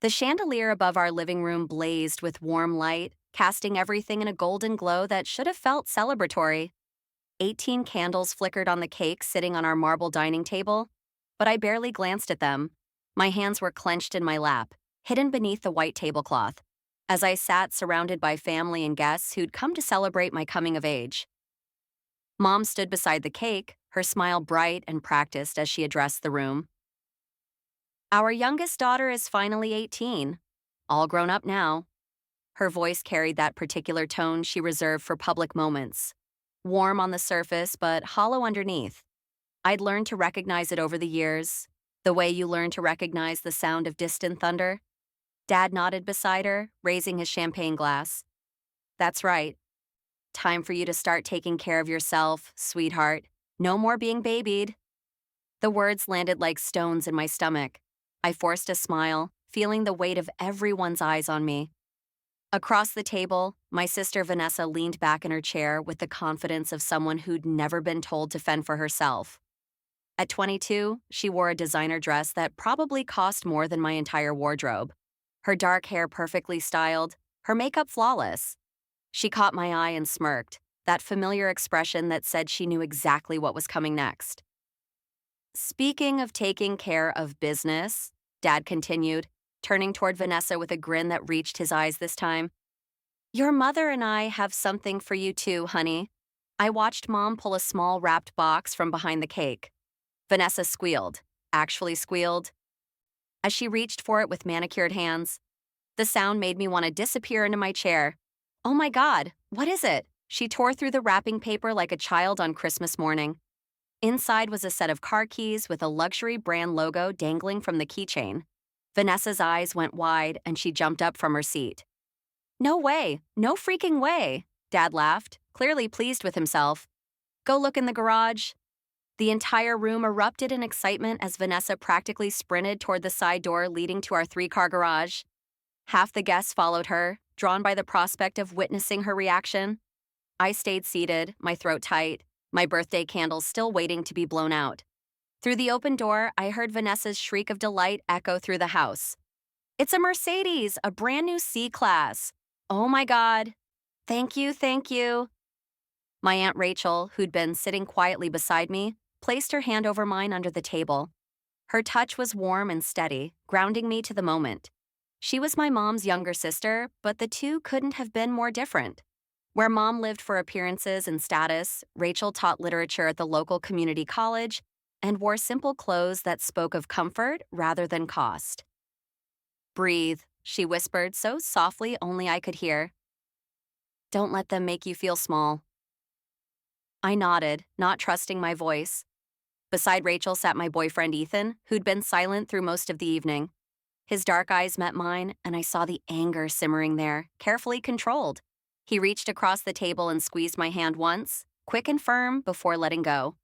The chandelier above our living room blazed with warm light, casting everything in a golden glow that should have felt celebratory. 18 candles flickered on the cake sitting on our marble dining table, but I barely glanced at them. My hands were clenched in my lap, hidden beneath the white tablecloth, as I sat surrounded by family and guests who'd come to celebrate my coming of age. Mom stood beside the cake, her smile bright and practiced as she addressed the room. Our youngest daughter is finally 18, all grown up now. Her voice carried that particular tone she reserved for public moments, warm on the surface but hollow underneath. I'd learned to recognize it over the years, the way you learn to recognize the sound of distant thunder. Dad nodded beside her, raising his champagne glass. That's right. Time for you to start taking care of yourself, sweetheart. No more being babied. The words landed like stones in my stomach. I forced a smile, feeling the weight of everyone's eyes on me. Across the table, my sister Vanessa leaned back in her chair with the confidence of someone who'd never been told to fend for herself. At 22, she wore a designer dress that probably cost more than my entire wardrobe. Her dark hair perfectly styled, her makeup flawless. She caught my eye and smirked, that familiar expression that said she knew exactly what was coming next. Speaking of taking care of business, Dad continued, turning toward Vanessa with a grin that reached his eyes this time. Your mother and I have something for you too, honey. I watched Mom pull a small wrapped box from behind the cake. Vanessa squealed, actually squealed, as she reached for it with manicured hands. The sound made me want to disappear into my chair. Oh my God, what is it? She tore through the wrapping paper like a child on Christmas morning. Inside was a set of car keys with a luxury brand logo dangling from the keychain. Vanessa's eyes went wide and she jumped up from her seat. No way, no freaking way, Dad laughed, clearly pleased with himself. Go look in the garage. The entire room erupted in excitement as Vanessa practically sprinted toward the side door leading to our 3-car garage. Half the guests followed her, drawn by the prospect of witnessing her reaction. I stayed seated, my throat tight, my birthday candles still waiting to be blown out. Through the open door, I heard Vanessa's shriek of delight echo through the house. It's a Mercedes, a brand new C-Class. Oh my God. Thank you, thank you. My Aunt Rachel, who'd been sitting quietly beside me, placed her hand over mine under the table. Her touch was warm and steady, grounding me to the moment. She was my mom's younger sister, but the two couldn't have been more different. Where Mom lived for appearances and status, Rachel taught literature at the local community college and wore simple clothes that spoke of comfort rather than cost. Breathe, she whispered so softly only I could hear. Don't let them make you feel small. I nodded, not trusting my voice. Beside Rachel sat my boyfriend Ethan, who'd been silent through most of the evening. His dark eyes met mine, and I saw the anger simmering there, carefully controlled. He reached across the table and squeezed my hand once, quick and firm, before letting go.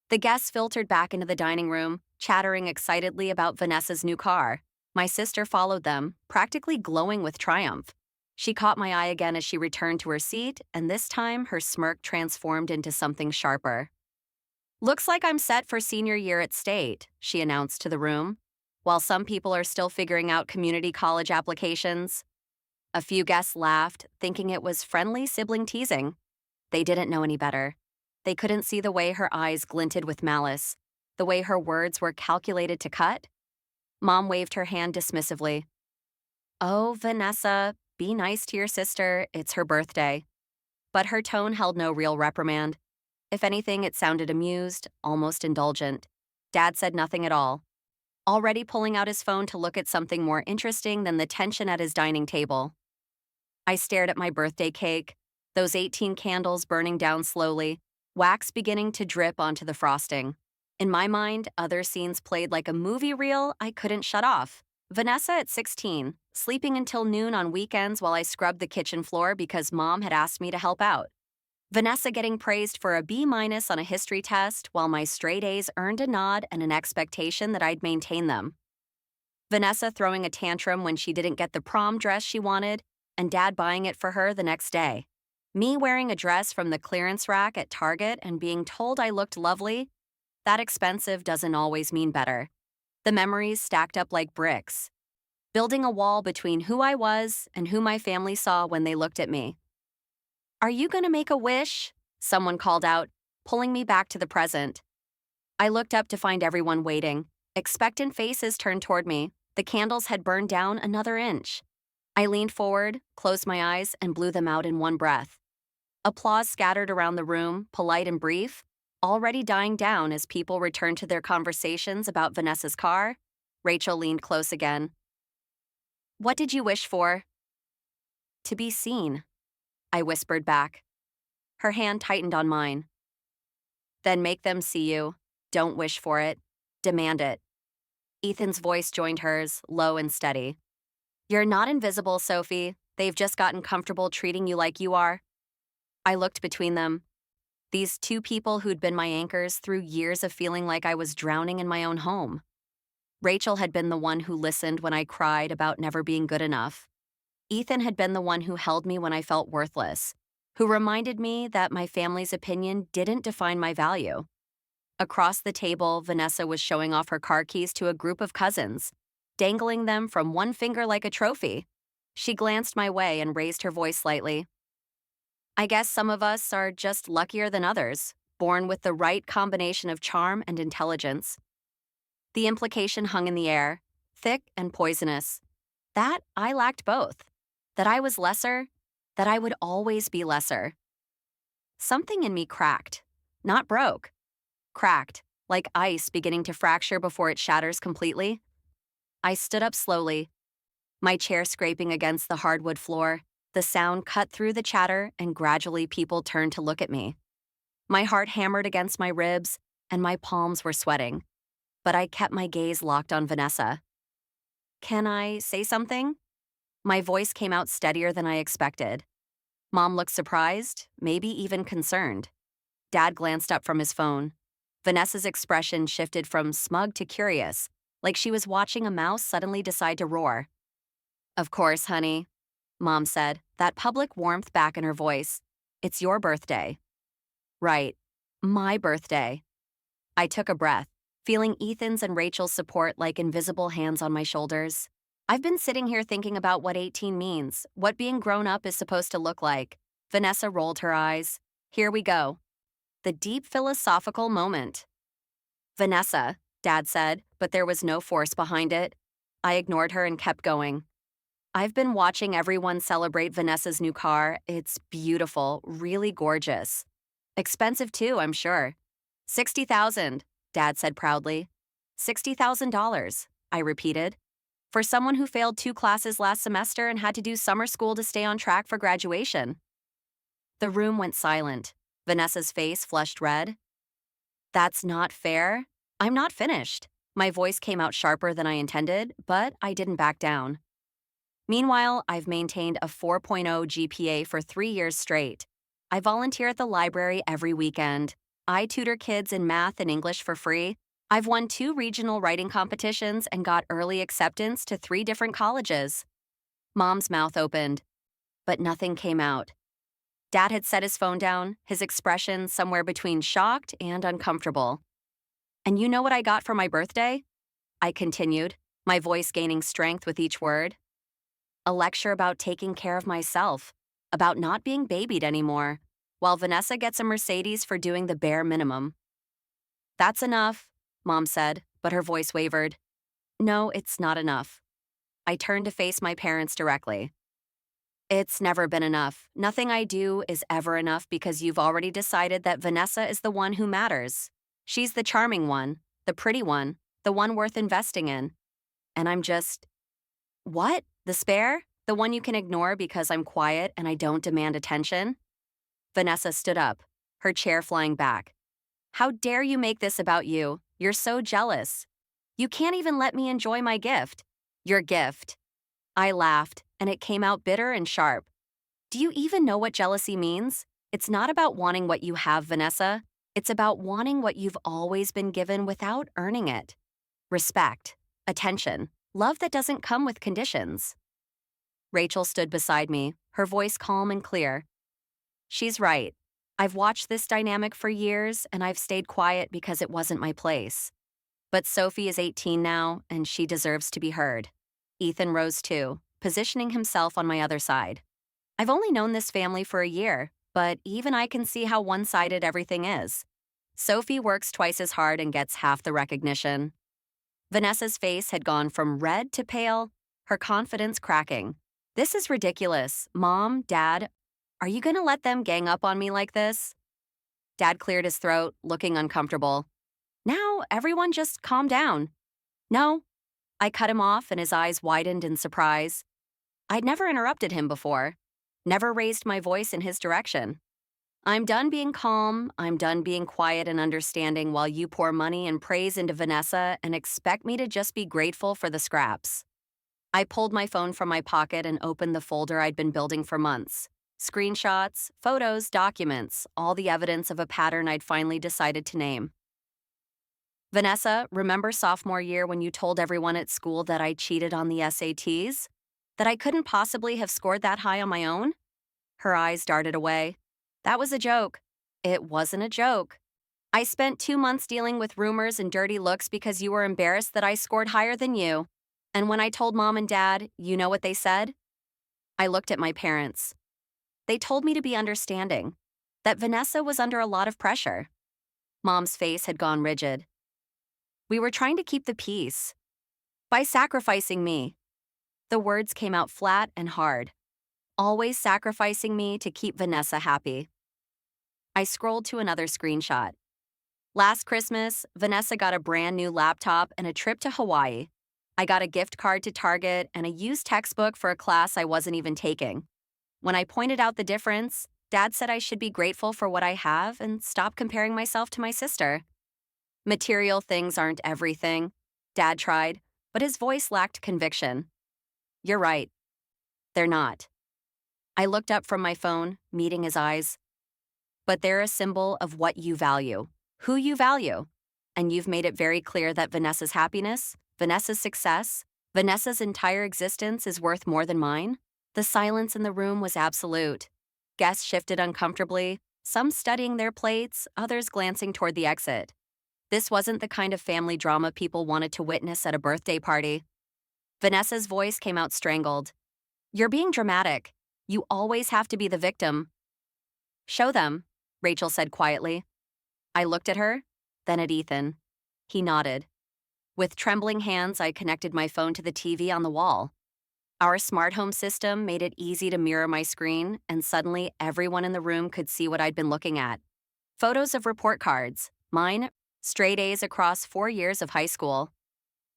The guests filtered back into the dining room, chattering excitedly about Vanessa's new car. My sister followed them, practically glowing with triumph. She caught my eye again as she returned to her seat, and this time her smirk transformed into something sharper. Looks like I'm set for senior year at State, she announced to the room, while some people are still figuring out community college applications. A few guests laughed, thinking it was friendly sibling teasing. They didn't know any better. They couldn't see the way her eyes glinted with malice, the way her words were calculated to cut. Mom waved her hand dismissively. Oh, Vanessa, be nice to your sister, it's her birthday. But her tone held no real reprimand. If anything, it sounded amused, almost indulgent. Dad said nothing at all, already pulling out his phone to look at something more interesting than the tension at his dining table. I stared at my birthday cake, those 18 candles burning down slowly, wax beginning to drip onto the frosting. In my mind, other scenes played like a movie reel I couldn't shut off. Vanessa at 16, sleeping until noon on weekends while I scrubbed the kitchen floor because Mom had asked me to help out. Vanessa getting praised for a B- on a history test while my straight A's earned a nod and an expectation that I'd maintain them. Vanessa throwing a tantrum when she didn't get the prom dress she wanted, and Dad buying it for her the next day. Me wearing a dress from the clearance rack at Target and being told I looked lovely. That expensive doesn't always mean better. The memories stacked up like bricks. building a wall between who I was and who my family saw when they looked at me. "Are you going to make a wish?" someone called out, pulling me back to the present. I looked up to find everyone waiting. Expectant faces turned toward me. The candles had burned down another inch. I leaned forward, closed my eyes, and blew them out in one breath. Applause scattered around the room, polite and brief, already dying down as people returned to their conversations about Vanessa's car. Rachel leaned close again. "What did you wish for?" "To be seen," I whispered back. Her hand tightened on mine. "Then make them see you. Don't wish for it. Demand it." Ethan's voice joined hers, low and steady. "You're not invisible, Sophie. They've just gotten comfortable treating you like you are." I looked between them. These two people who'd been my anchors through years of feeling like I was drowning in my own home. Rachel had been the one who listened when I cried about never being good enough. Ethan had been the one who held me when I felt worthless, who reminded me that my family's opinion didn't define my value. Across the table, Vanessa was showing off her car keys to a group of cousins, dangling them from one finger like a trophy. She glanced my way and raised her voice slightly. "I guess some of us are just luckier than others, born with the right combination of charm and intelligence." The implication hung in the air, thick and poisonous. That I lacked both. That I was lesser. That I would always be lesser. Something in me cracked. Not broke. Cracked, like ice beginning to fracture before it shatters completely. I stood up slowly, my chair scraping against the hardwood floor. The sound cut through the chatter, and gradually people turned to look at me. My heart hammered against my ribs, and my palms were sweating. But I kept my gaze locked on Vanessa. "Can I say something?" My voice came out steadier than I expected. Mom looked surprised, maybe even concerned. Dad glanced up from his phone. Vanessa's expression shifted from smug to curious, like she was watching a mouse suddenly decide to roar. "Of course, honey," Mom said, that public warmth back in her voice. "It's your birthday." "Right. My birthday." I took a breath, feeling Ethan's and Rachel's support like invisible hands on my shoulders. I've been sitting here thinking about what 18 means, what being grown up is supposed to look like. Vanessa rolled her eyes. Here we go. The deep philosophical moment. "Vanessa," Dad said, but there was no force behind it. I ignored her and kept going. "I've been watching everyone celebrate Vanessa's new car. It's beautiful, really gorgeous. Expensive too, I'm sure. 60,000, Dad said proudly. $60,000, I repeated. For someone who failed 2 classes last semester and had to do summer school to stay on track for graduation." The room went silent. Vanessa's face flushed red. "That's not fair. I'm not finished." My voice came out sharper than I intended, but I didn't back down. "Meanwhile, I've maintained a 4.0 GPA for 3 years straight. I volunteer at the library every weekend. I tutor kids in math and English for free. I've won 2 regional writing competitions and got early acceptance to 3 different colleges." Mom's mouth opened, but nothing came out. Dad had set his phone down, his expression somewhere between shocked and uncomfortable. "And you know what I got for my birthday?" I continued, my voice gaining strength with each word. "A lecture about taking care of myself, about not being babied anymore, while Vanessa gets a Mercedes for doing the bare minimum." "That's enough," Mom said, but her voice wavered. "No, it's not enough." I turned to face my parents directly. "It's never been enough. Nothing I do is ever enough because you've already decided that Vanessa is the one who matters. She's the charming one, the pretty one, the one worth investing in. And I'm just..." "What? The spare? The one you can ignore because I'm quiet and I don't demand attention?" Vanessa stood up, her chair flying back. "How dare you make this about you? You're so jealous. You can't even let me enjoy my gift. Your gift." I laughed, and it came out bitter and sharp. "Do you even know what jealousy means? It's not about wanting what you have, Vanessa. It's about wanting what you've always been given without earning it. Respect, attention, love that doesn't come with conditions." Rachel stood beside me, her voice calm and clear. "She's right. I've watched this dynamic for years, and I've stayed quiet because it wasn't my place. But Sophie is 18 now, and she deserves to be heard. Ethan rose too, positioning himself on my other side. I've only known this family for a year, but even I can see how one-sided everything is. Sophie works twice as hard and gets half the recognition. Vanessa's face had gone from red to pale, her confidence cracking. This is ridiculous. Mom, Dad, are you gonna let them gang up on me like this? Dad cleared his throat, looking uncomfortable. Now, everyone just calm down. No. I cut him off and his eyes widened in surprise. I'd never interrupted him before, never raised my voice in his direction. I'm done being calm, I'm done being quiet and understanding while you pour money and praise into Vanessa and expect me to just be grateful for the scraps. I pulled my phone from my pocket and opened the folder I'd been building for months. Screenshots, photos, documents, all the evidence of a pattern I'd finally decided to name. Vanessa, remember sophomore year when you told everyone at school that I cheated on the SATs? That I couldn't possibly have scored that high on my own? Her eyes darted away. That was a joke. It wasn't a joke. I spent 2 months dealing with rumors and dirty looks because you were embarrassed that I scored higher than you. And when I told Mom and Dad, you know what they said? I looked at my parents. They told me to be understanding, that Vanessa was under a lot of pressure. Mom's face had gone rigid. We were trying to keep the peace. By sacrificing me. The words came out flat and hard. Always sacrificing me to keep Vanessa happy. I scrolled to another screenshot. Last Christmas, Vanessa got a brand new laptop and a trip to Hawaii. I got a gift card to Target and a used textbook for a class I wasn't even taking. When I pointed out the difference, Dad said I should be grateful for what I have and stop comparing myself to my sister. Material things aren't everything, Dad tried, but his voice lacked conviction. You're right. They're not. I looked up from my phone, meeting his eyes. But they're a symbol of what you value, who you value. And you've made it very clear that Vanessa's happiness, Vanessa's success, Vanessa's entire existence is worth more than mine. The silence in the room was absolute. Guests shifted uncomfortably, some studying their plates, others glancing toward the exit. This wasn't the kind of family drama people wanted to witness at a birthday party. Vanessa's voice came out strangled. You're being dramatic. You always have to be the victim. Show them, Rachel said quietly. I looked at her, then at Ethan. He nodded. With trembling hands, I connected my phone to the TV on the wall. Our smart home system made it easy to mirror my screen, and suddenly everyone in the room could see what I'd been looking at. Photos of report cards, mine, straight A's across 4 years of high school.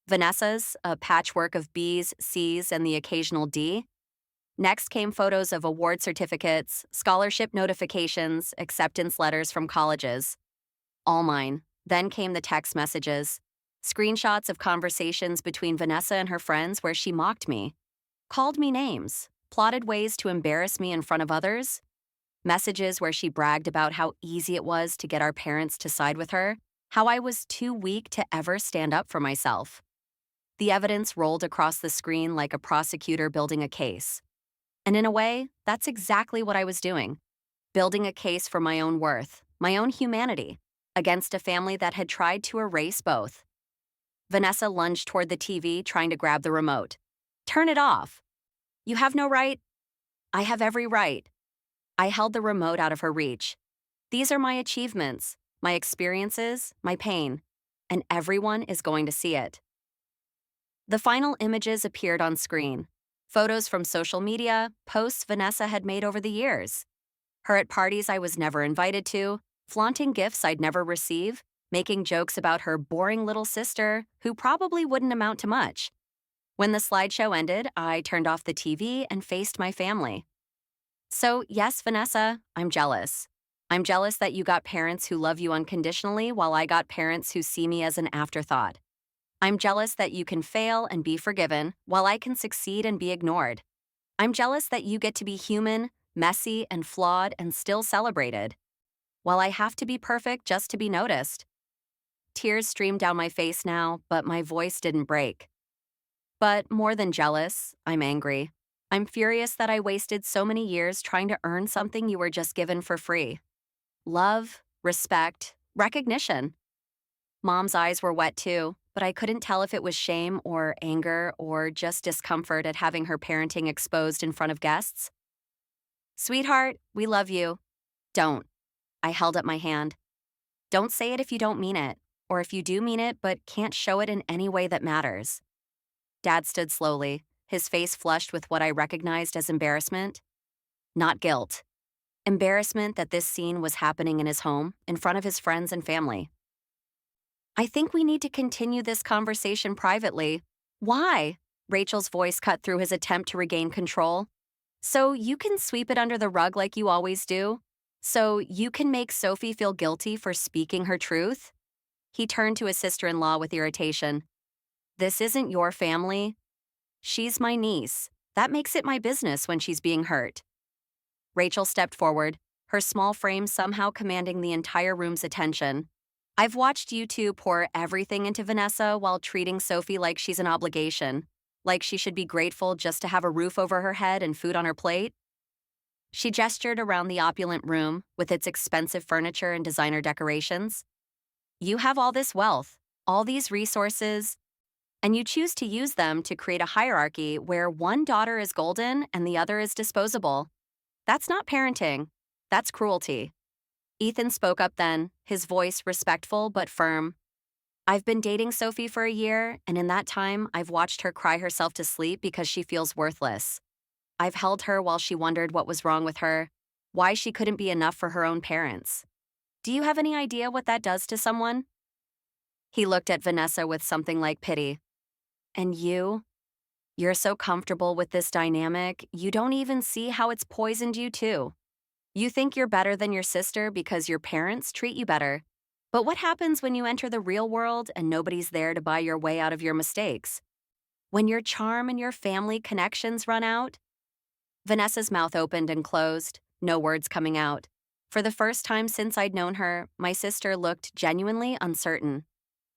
Vanessa's, a patchwork of B's, C's, and the occasional D. Next came photos of award certificates, scholarship notifications, acceptance letters from colleges. All mine. Then came the text messages. Screenshots of conversations between Vanessa and her friends where she mocked me, called me names, plotted ways to embarrass me in front of others. Messages where she bragged about how easy it was to get our parents to side with her, how I was too weak to ever stand up for myself. The evidence rolled across the screen like a prosecutor building a case. And in a way, that's exactly what I was doing. Building a case for my own worth, my own humanity, against a family that had tried to erase both. Vanessa lunged toward the TV, trying to grab the remote. Turn it off. You have no right. I have every right. I held the remote out of her reach. These are my achievements, my experiences, my pain, and everyone is going to see it. The final images appeared on screen. Photos from social media, posts Vanessa had made over the years. Her at parties I was never invited to, flaunting gifts I'd never receive, making jokes about her boring little sister, who probably wouldn't amount to much. When the slideshow ended, I turned off the TV and faced my family. So, yes, Vanessa, I'm jealous. I'm jealous that you got parents who love you unconditionally while I got parents who see me as an afterthought. I'm jealous that you can fail and be forgiven while I can succeed and be ignored. I'm jealous that you get to be human, messy, and flawed and still celebrated, while I have to be perfect just to be noticed. Tears streamed down my face now, but my voice didn't break. But more than jealous, I'm angry. I'm furious that I wasted so many years trying to earn something you were just given for free. Love, respect, recognition. Mom's eyes were wet too, but I couldn't tell if it was shame or anger or just discomfort at having her parenting exposed in front of guests. Sweetheart, we love you. Don't. I held up my hand. Don't say it if you don't mean it, or if you do mean it but can't show it in any way that matters. Dad stood slowly, his face flushed with what I recognized as embarrassment. Not guilt. Embarrassment that this scene was happening in his home, in front of his friends and family. I think we need to continue this conversation privately. Why? Rachel's voice cut through his attempt to regain control. So you can sweep it under the rug like you always do? So you can make Sophie feel guilty for speaking her truth? He turned to his sister-in-law with irritation. This isn't your family. She's my niece. That makes it my business when she's being hurt. Rachel stepped forward, her small frame somehow commanding the entire room's attention. I've watched you two pour everything into Vanessa while treating Sophie like she's an obligation, like she should be grateful just to have a roof over her head and food on her plate. She gestured around the opulent room with its expensive furniture and designer decorations. You have all this wealth, all these resources, and you choose to use them to create a hierarchy where one daughter is golden and the other is disposable. That's not parenting. That's cruelty. Ethan spoke up then, his voice respectful but firm. I've been dating Sophie for a year, and in that time, I've watched her cry herself to sleep because she feels worthless. I've held her while she wondered what was wrong with her, why she couldn't be enough for her own parents. Do you have any idea what that does to someone? He looked at Vanessa with something like pity. And you? You're so comfortable with this dynamic, you don't even see how it's poisoned you too. You think you're better than your sister because your parents treat you better. But what happens when you enter the real world and nobody's there to buy your way out of your mistakes? When your charm and your family connections run out? Vanessa's mouth opened and closed, no words coming out. For the first time since I'd known her, my sister looked genuinely uncertain.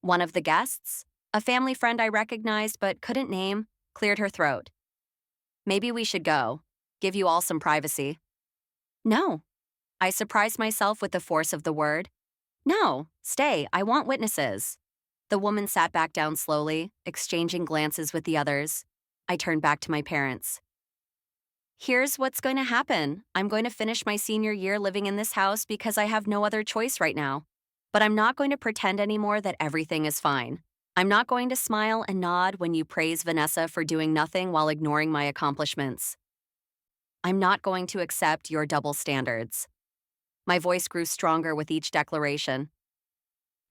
One of the guests, a family friend I recognized but couldn't name, cleared her throat. Maybe we should go. Give you all some privacy. No. I surprised myself with the force of the word. No, stay, I want witnesses. The woman sat back down slowly, exchanging glances with the others. I turned back to my parents. Here's what's going to happen. I'm going to finish my senior year living in this house because I have no other choice right now. But I'm not going to pretend anymore that everything is fine. I'm not going to smile and nod when you praise Vanessa for doing nothing while ignoring my accomplishments. I'm not going to accept your double standards. My voice grew stronger with each declaration.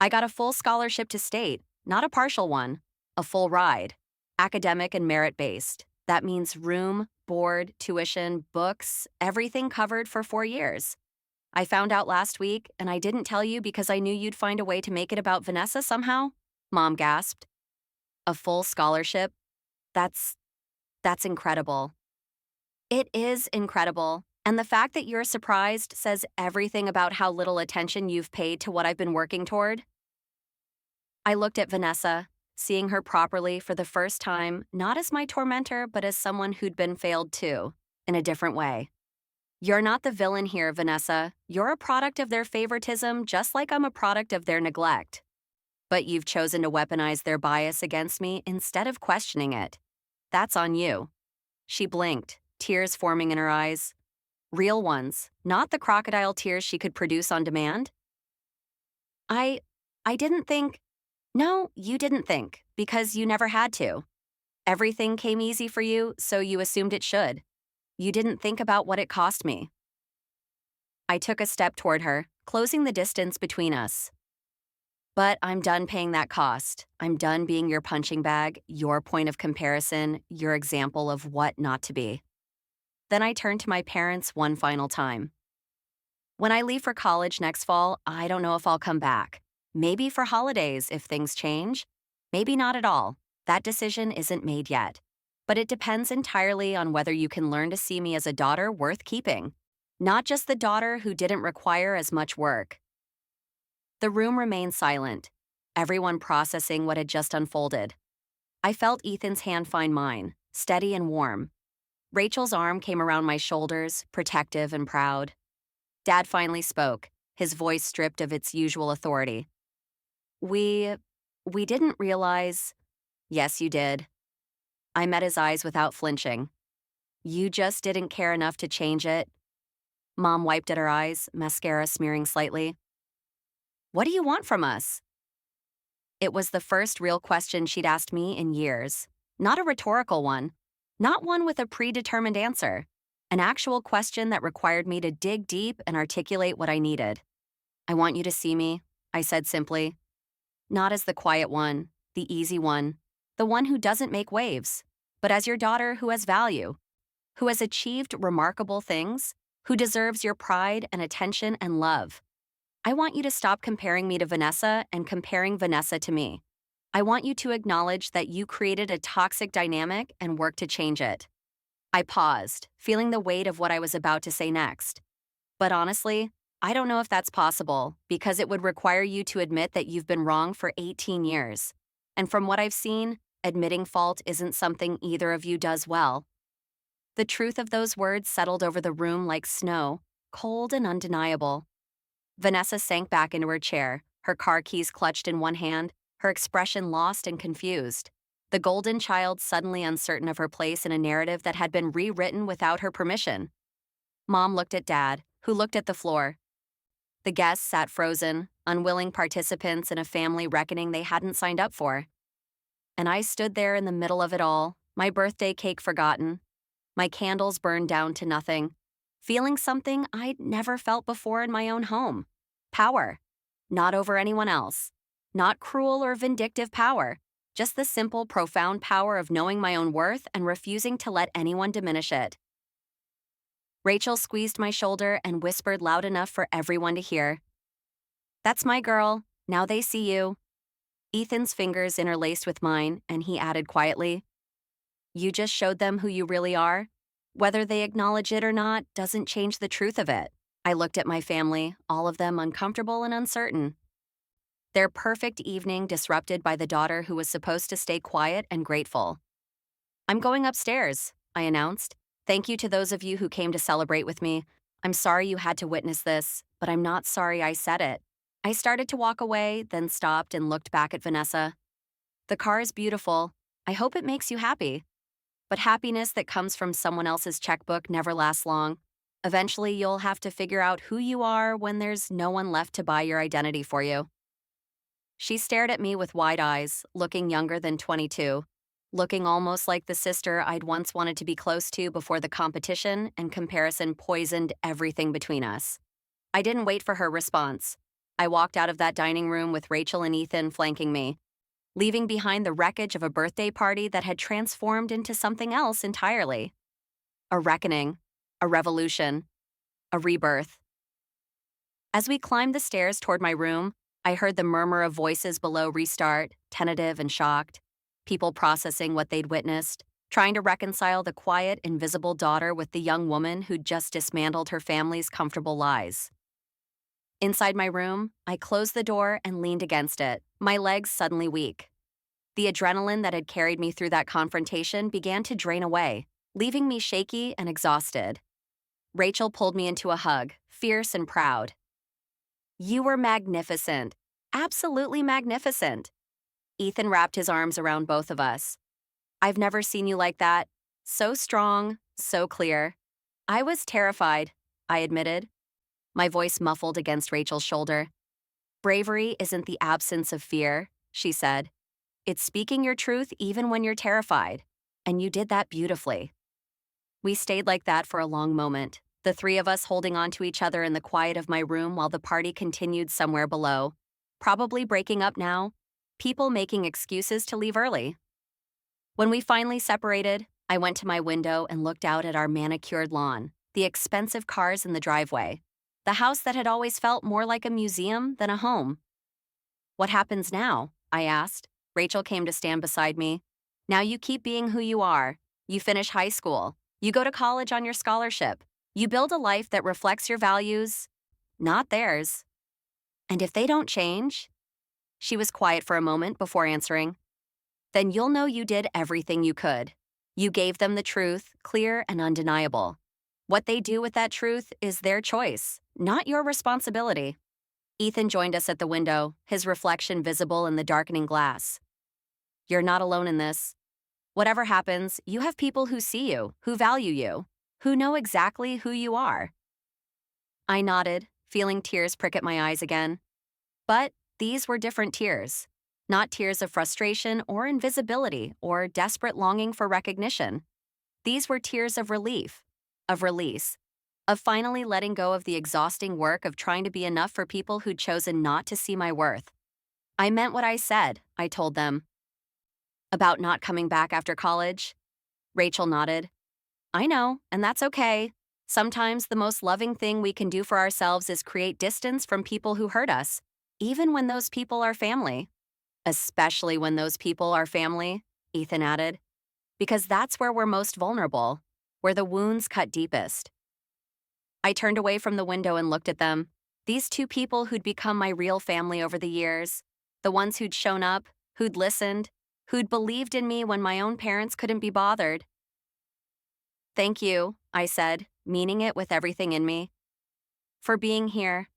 I got a full scholarship to state, not a partial one, a full ride, academic and merit-based. That means room, board, tuition, books, everything covered for 4 years. I found out last week, and I didn't tell you because I knew you'd find a way to make it about Vanessa somehow, Mom gasped. A full scholarship? That's incredible. It is incredible, and the fact that you're surprised says everything about how little attention you've paid to what I've been working toward. I looked at Vanessa, seeing her properly for the first time, not as my tormentor, but as someone who'd been failed too, in a different way. You're not the villain here, Vanessa. You're a product of their favoritism, just like I'm a product of their neglect. But you've chosen to weaponize their bias against me instead of questioning it. That's on you. She blinked, tears forming in her eyes. Real ones, not the crocodile tears she could produce on demand. I didn't think. No, you didn't think, because you never had to. Everything came easy for you, so you assumed it should. You didn't think about what it cost me. I took a step toward her, closing the distance between us. But I'm done paying that cost. I'm done being your punching bag, your point of comparison, your example of what not to be. Then I turned to my parents one final time. When I leave for college next fall, I don't know if I'll come back. Maybe for holidays if things change. Maybe not at all. That decision isn't made yet. But it depends entirely on whether you can learn to see me as a daughter worth keeping. Not just the daughter who didn't require as much work. The room remained silent, everyone processing what had just unfolded. I felt Ethan's hand find mine, steady and warm. Rachel's arm came around my shoulders, protective and proud. Dad finally spoke, his voice stripped of its usual authority. We We didn't realize. Yes, you did. I met his eyes without flinching. You just didn't care enough to change it. Mom wiped at her eyes, mascara smearing slightly. What do you want from us? It was the first real question she'd asked me in years. Not a rhetorical one. Not one with a predetermined answer. An actual question that required me to dig deep and articulate what I needed. I want you to see me, I said simply. Not as the quiet one, the easy one, the one who doesn't make waves, but as your daughter who has value, who has achieved remarkable things, who deserves your pride and attention and love. I want you to stop comparing me to Vanessa and comparing Vanessa to me. I want you to acknowledge that you created a toxic dynamic and work to change it. I paused, feeling the weight of what I was about to say next. But honestly, I don't know if that's possible because it would require you to admit that you've been wrong for 18 years. And from what I've seen, admitting fault isn't something either of you does well. The truth of those words settled over the room like snow, cold and undeniable. Vanessa sank back into her chair, her car keys clutched in one hand, her expression lost and confused. The golden child suddenly uncertain of her place in a narrative that had been rewritten without her permission. Mom looked at Dad, who looked at the floor. The guests sat frozen, unwilling participants in a family reckoning they hadn't signed up for. And I stood there in the middle of it all, my birthday cake forgotten, my candles burned down to nothing, feeling something I'd never felt before in my own home. Power. Not over anyone else. Not cruel or vindictive power. Just the simple, profound power of knowing my own worth and refusing to let anyone diminish it. Rachel squeezed my shoulder and whispered loud enough for everyone to hear. That's my girl. Now they see you. Ethan's fingers interlaced with mine, and he added quietly, You just showed them who you really are. Whether they acknowledge it or not doesn't change the truth of it. I looked at my family, all of them uncomfortable and uncertain. Their perfect evening disrupted by the daughter who was supposed to stay quiet and grateful. I'm going upstairs, I announced. Thank you to those of you who came to celebrate with me. I'm sorry you had to witness this, but I'm not sorry I said it. I started to walk away, then stopped and looked back at Vanessa. The car is beautiful. I hope it makes you happy. But happiness that comes from someone else's checkbook never lasts long. Eventually, you'll have to figure out who you are when there's no one left to buy your identity for you. She stared at me with wide eyes, looking younger than 22, looking almost like the sister I'd once wanted to be close to before the competition and comparison poisoned everything between us. I didn't wait for her response. I walked out of that dining room with Rachel and Ethan flanking me, leaving behind the wreckage of a birthday party that had transformed into something else entirely. A reckoning, a revolution, a rebirth. As we climbed the stairs toward my room, I heard the murmur of voices below restart, tentative and shocked, people processing what they'd witnessed, trying to reconcile the quiet, invisible daughter with the young woman who'd just dismantled her family's comfortable lies. Inside my room, I closed the door and leaned against it, my legs suddenly weak. The adrenaline that had carried me through that confrontation began to drain away, leaving me shaky and exhausted. Rachel pulled me into a hug, fierce and proud. You were magnificent. Absolutely magnificent. Ethan wrapped his arms around both of us. I've never seen you like that. So strong, so clear. I was terrified, I admitted, my voice muffled against Rachel's shoulder. Bravery isn't the absence of fear, she said. It's speaking your truth even when you're terrified, and you did that beautifully. We stayed like that for a long moment, the three of us holding on to each other in the quiet of my room while the party continued somewhere below, probably breaking up now, people making excuses to leave early. When we finally separated, I went to my window and looked out at our manicured lawn, the expensive cars in the driveway, the house that had always felt more like a museum than a home. What happens now? I asked. Rachel came to stand beside me. Now you keep being who you are. You finish high school. You go to college on your scholarship. You build a life that reflects your values, not theirs. And if they don't change, she was quiet for a moment before answering, then you'll know you did everything you could. You gave them the truth, clear and undeniable. What they do with that truth is their choice, not your responsibility. Ethan joined us at the window, his reflection visible in the darkening glass. You're not alone in this. Whatever happens, you have people who see you, who value you, who know exactly who you are. I nodded, feeling tears prick at my eyes again. But these were different tears. Not tears of frustration or invisibility or desperate longing for recognition. These were tears of relief, of release, of finally letting go of the exhausting work of trying to be enough for people who'd chosen not to see my worth. I meant what I said, I told them. About not coming back after college? Rachel nodded. I know, and that's okay. Sometimes the most loving thing we can do for ourselves is create distance from people who hurt us, even when those people are family. Especially when those people are family, Ethan added. Because that's where we're most vulnerable, where the wounds cut deepest. I turned away from the window and looked at them. These two people who'd become my real family over the years. The ones who'd shown up, who'd listened, who'd believed in me when my own parents couldn't be bothered. Thank you, I said, meaning it with everything in me. For being here,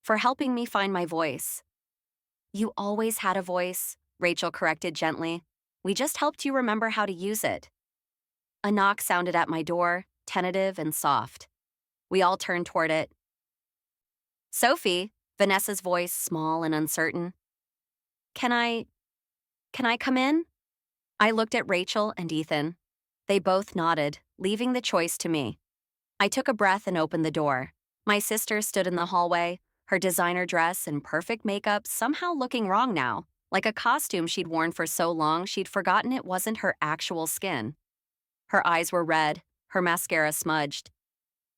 for helping me find my voice. You always had a voice, Rachel corrected gently. We just helped you remember how to use it. A knock sounded at my door, tentative and soft. We all turned toward it. Sophie, Vanessa's voice small and uncertain. Can I come in? I looked at Rachel and Ethan. They both nodded, leaving the choice to me. I took a breath and opened the door. My sister stood in the hallway, her designer dress and perfect makeup somehow looking wrong now, like a costume she'd worn for so long she'd forgotten it wasn't her actual skin. Her eyes were red, her mascara smudged.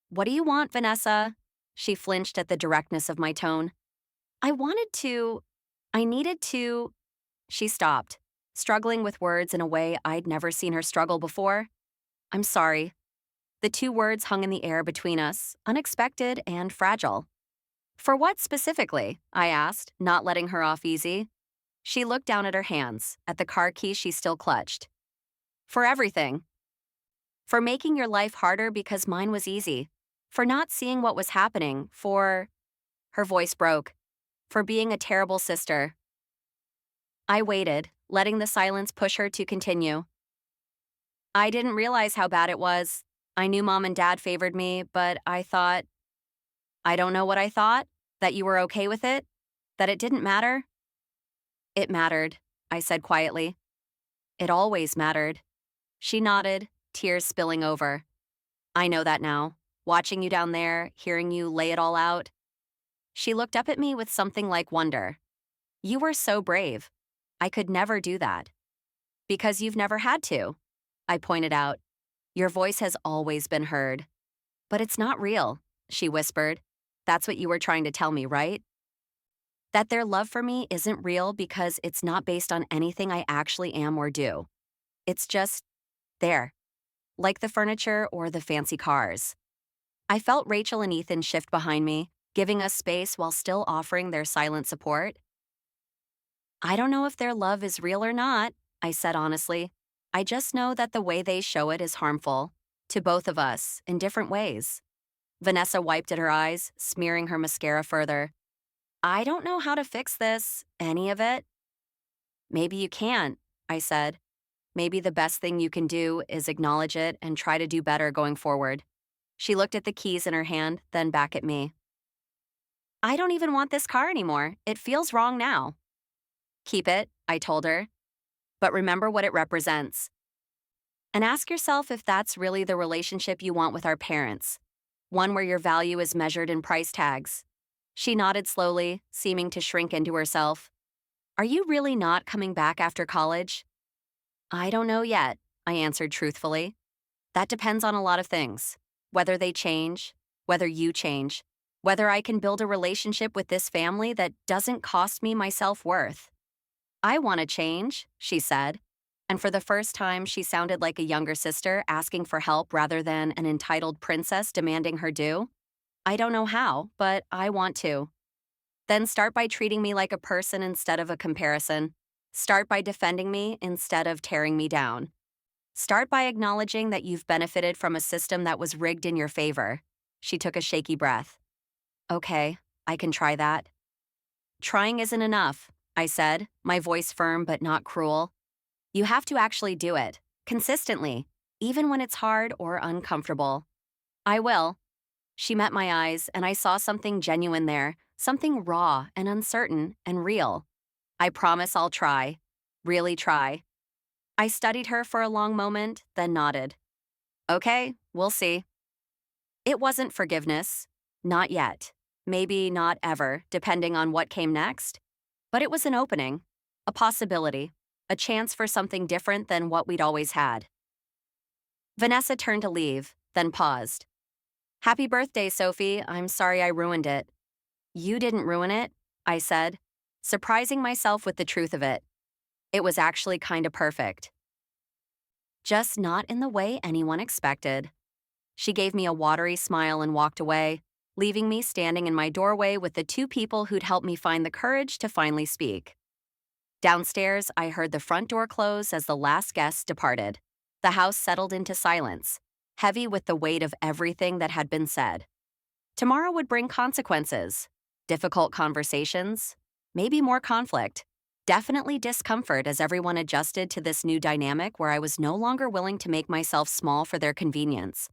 What do you want, Vanessa? She flinched at the directness of my tone. I needed to. She stopped, struggling with words in a way I'd never seen her struggle before. I'm sorry. The two words hung in the air between us, unexpected and fragile. For what specifically? I asked, not letting her off easy. She looked down at her hands, at the car keys she still clutched. For everything. For making your life harder because mine was easy. For not seeing what was happening. For... Her voice broke. For being a terrible sister. I waited, letting the silence push her to continue. I didn't realize how bad it was. I knew Mom and Dad favored me, but I thought... I don't know what I thought. That you were okay with it? That it didn't matter? It mattered, I said quietly. It always mattered. She nodded, tears spilling over. I know that now. Watching you down there, hearing you lay it all out. She looked up at me with something like wonder. You were so brave. I could never do that. Because you've never had to, I pointed out. Your voice has always been heard. But it's not real, she whispered. That's what you were trying to tell me, right? That their love for me isn't real because it's not based on anything I actually am or do. It's just there, like the furniture or the fancy cars. I felt Rachel and Ethan shift behind me, giving us space while still offering their silent support. I don't know if their love is real or not, I said honestly. I just know that the way they show it is harmful, to both of us, in different ways. Vanessa wiped at her eyes, smearing her mascara further. I don't know how to fix this, any of it. Maybe you can't, I said. Maybe the best thing you can do is acknowledge it and try to do better going forward. She looked at the keys in her hand, then back at me. I don't even want this car anymore. It feels wrong now. Keep it, I told her. But remember what it represents. And ask yourself if that's really the relationship you want with our parents. One where your value is measured in price tags. She nodded slowly, seeming to shrink into herself. Are you really not coming back after college? I don't know yet, I answered truthfully. That depends on a lot of things. Whether they change, whether you change, whether I can build a relationship with this family that doesn't cost me my self-worth. I want to change, she said. And for the first time, she sounded like a younger sister asking for help rather than an entitled princess demanding her due. I don't know how, but I want to. Then start by treating me like a person instead of a comparison. Start by defending me instead of tearing me down. Start by acknowledging that you've benefited from a system that was rigged in your favor. She took a shaky breath. Okay, I can try that. Trying isn't enough, I said, my voice firm but not cruel. You have to actually do it, consistently, even when it's hard or uncomfortable. I will. She met my eyes, and I saw something genuine there, something raw and uncertain and real. I promise I'll try. Really try. I studied her for a long moment, then nodded. Okay, we'll see. It wasn't forgiveness. Not yet. Maybe not ever, depending on what came next. But it was an opening, a possibility, a chance for something different than what we'd always had. Vanessa turned to leave, then paused. Happy birthday, Sophie. I'm sorry I ruined it. You didn't ruin it, I said, surprising myself with the truth of it. It was actually kinda perfect. Just not in the way anyone expected. She gave me a watery smile and walked away, leaving me standing in my doorway with the two people who'd helped me find the courage to finally speak. Downstairs, I heard the front door close as the last guest departed. The house settled into silence, heavy with the weight of everything that had been said. Tomorrow would bring consequences, difficult conversations, maybe more conflict, definitely discomfort as everyone adjusted to this new dynamic where I was no longer willing to make myself small for their convenience.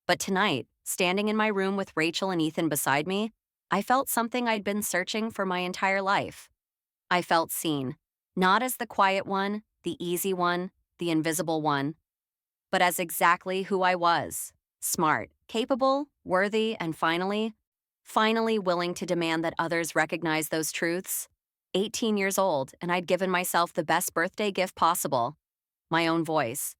But tonight, standing in my room with Rachel and Ethan beside me, I felt something I'd been searching for my entire life. I felt seen, not as the quiet one, the easy one, the invisible one, but as exactly who I was: smart, capable, worthy, and finally willing to demand that others recognize those truths. 18 years old, and I'd given myself the best birthday gift possible: my own voice.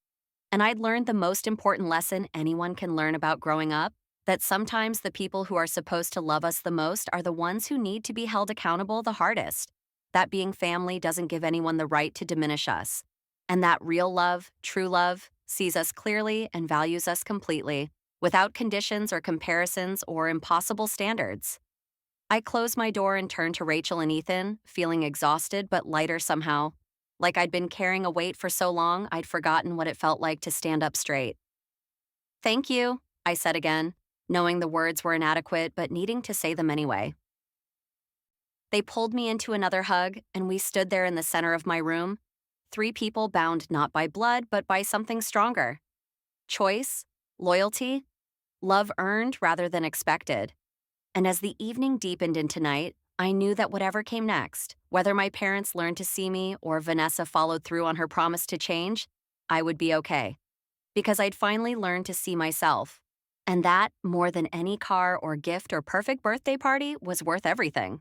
And I'd learned the most important lesson anyone can learn about growing up: that sometimes the people who are supposed to love us the most are the ones who need to be held accountable the hardest. That being family doesn't give anyone the right to diminish us. And that real love, true love, sees us clearly and values us completely, without conditions or comparisons or impossible standards. I closed my door and turned to Rachel and Ethan, feeling exhausted but lighter somehow. Like I'd been carrying a weight for so long, I'd forgotten what it felt like to stand up straight. Thank you, I said again, knowing the words were inadequate but needing to say them anyway. They pulled me into another hug, and we stood there in the center of my room, three people bound not by blood but by something stronger: choice, loyalty, love earned rather than expected. And as the evening deepened into night, I knew that whatever came next, whether my parents learned to see me or Vanessa followed through on her promise to change, I would be okay. Because I'd finally learned to see myself. And that, more than any car or gift or perfect birthday party, was worth everything.